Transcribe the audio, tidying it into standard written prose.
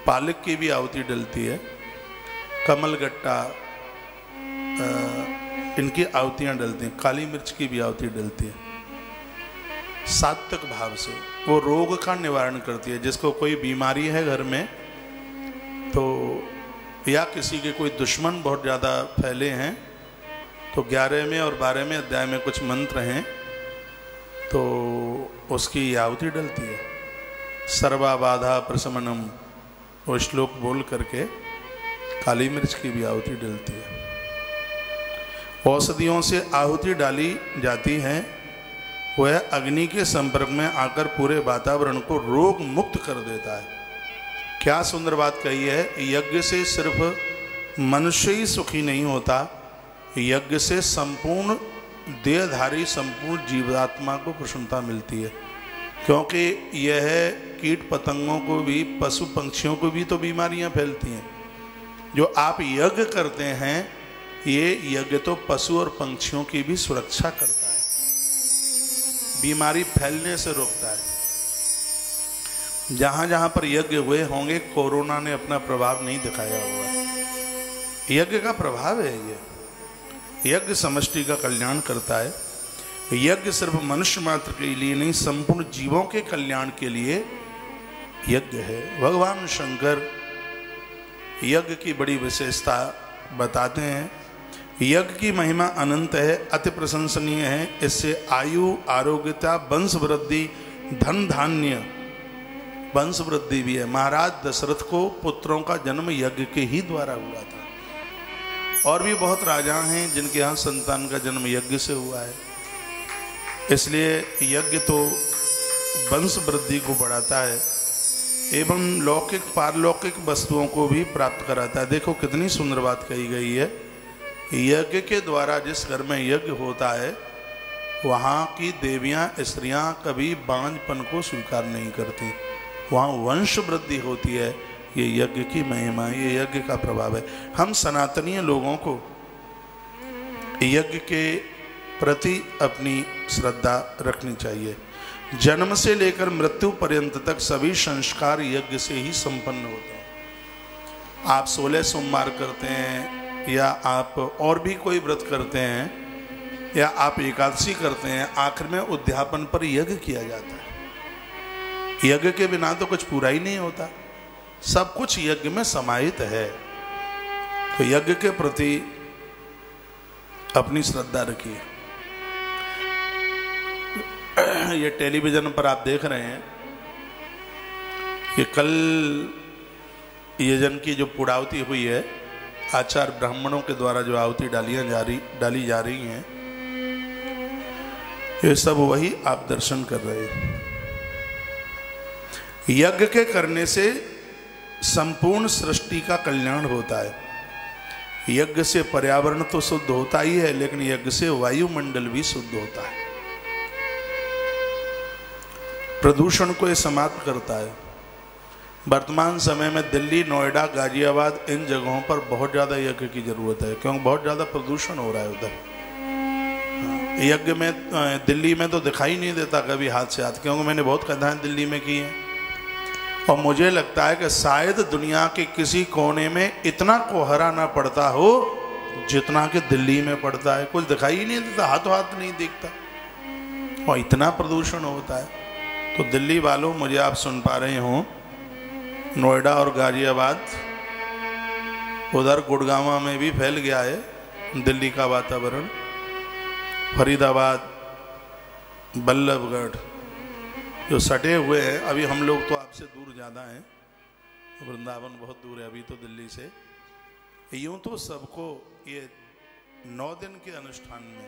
पालक की भी आहुति डलती है, कमलगट्टा, इनकी आहुतियाँ डलती हैं, काली मिर्च की भी आहुति डलती है। सात्विक भाव से वो रोग का निवारण करती है। जिसको कोई बीमारी है घर में, तो या किसी के कोई दुश्मन बहुत ज़्यादा फैले हैं, तो 11वें और 12वें अध्याय में कुछ मंत्र हैं, तो उसकी आहुति डलती है। सर्वा बाधा प्रशमनम, वो श्लोक बोल करके काली मिर्च की भी आहुति डलती है। औषधियों से आहुति डाली जाती है, वह अग्नि के संपर्क में आकर पूरे वातावरण को रोग मुक्त कर देता है। क्या सुंदर बात कही है। यज्ञ से सिर्फ मनुष्य ही सुखी नहीं होता, यज्ञ से संपूर्ण देहधारी संपूर्ण जीवात्मा को प्रसन्नता मिलती है। क्योंकि यह कीट पतंगों को भी, पशु पंक्षियों को भी तो बीमारियां फैलती हैं। जो आप यज्ञ करते हैं, ये यज्ञ तो पशु और पंक्षियों की भी सुरक्षा करता है, बीमारी फैलने से रोकता है। जहां जहां पर यज्ञ हुए होंगे, कोरोना ने अपना प्रभाव नहीं दिखाया हुआ है। यज्ञ का प्रभाव है ये। यज्ञ समष्टि का कल्याण करता है। यज्ञ सिर्फ मनुष्य मात्र के लिए नहीं, संपूर्ण जीवों के कल्याण के लिए यज्ञ है। भगवान शंकर यज्ञ की बड़ी विशेषता बताते हैं। यज्ञ की महिमा अनंत है, अति प्रशंसनीय है। इससे आयु, आरोग्यता, वंश वृद्धि, धन धान्य, वंश वृद्धि भी है। महाराज दशरथ को पुत्रों का जन्म यज्ञ के ही द्वारा हुआ था। और भी बहुत राजा हैं जिनके यहाँ संतान का जन्म यज्ञ से हुआ है। इसलिए यज्ञ तो वंश वृद्धि को बढ़ाता है एवं लौकिक पारलौकिक वस्तुओं को भी प्राप्त कराता है। देखो कितनी सुंदर बात कही गई है। यज्ञ के द्वारा जिस घर में यज्ञ होता है, वहाँ की देवियाँ, स्त्रियाँ कभी बांझपन को स्वीकार नहीं करती, वहाँ वंश वृद्धि होती है। ये यज्ञ की महिमा, ये यज्ञ का प्रभाव है। हम सनातनीय लोगों को यज्ञ के प्रति अपनी श्रद्धा रखनी चाहिए। जन्म से लेकर मृत्यु पर्यंत तक सभी संस्कार यज्ञ से ही संपन्न होते हैं। आप 16 सोमवार करते हैं, या आप और भी कोई व्रत करते हैं, या आप एकादशी करते हैं, आखिर में उद्यापन पर यज्ञ किया जाता है। यज्ञ के बिना तो कुछ पूरा ही नहीं होता। सब कुछ यज्ञ में समाहित है। तो यज्ञ के प्रति अपनी श्रद्धा रखिए। ये टेलीविजन पर आप देख रहे हैं कि कल यजन की जो पुड़ावती हुई है, आचार्य ब्राह्मणों के द्वारा जो आहुति डाली जा रही हैं, ये सब वही आप दर्शन कर रहे हैं। यज्ञ के करने से संपूर्ण सृष्टि का कल्याण होता है। यज्ञ से पर्यावरण तो शुद्ध होता ही है, लेकिन यज्ञ से वायुमंडल भी शुद्ध होता है। प्रदूषण को ये समाप्त करता है। वर्तमान समय में दिल्ली, नोएडा, गाजियाबाद, इन जगहों पर बहुत ज़्यादा यज्ञ की जरूरत है, क्योंकि बहुत ज़्यादा प्रदूषण हो रहा है उधर। यज्ञ में दिल्ली में तो दिखाई नहीं देता कभी हाथ से हाथ, क्योंकि मैंने बहुत कथाएं दिल्ली में की हैं, और मुझे लगता है कि शायद दुनिया के किसी कोने में इतना कोहरा ना पड़ता हो जितना कि दिल्ली में पड़ता है। कुछ दिखाई ही नहीं देता, हाथों हाथ नहीं दिखता, और इतना प्रदूषण होता है। तो दिल्ली वालों, मुझे आप सुन पा रहे हो, नोएडा और गाजियाबाद, उधर गुड़गांव में भी फैल गया है दिल्ली का वातावरण। फरीदाबाद, बल्लभगढ़ जो सटे हुए हैं, अभी हम लोग तो आपसे दूर ज़्यादा हैं, वृंदावन बहुत दूर है अभी तो दिल्ली से। यूँ तो सबको ये 9 दिन के अनुष्ठान में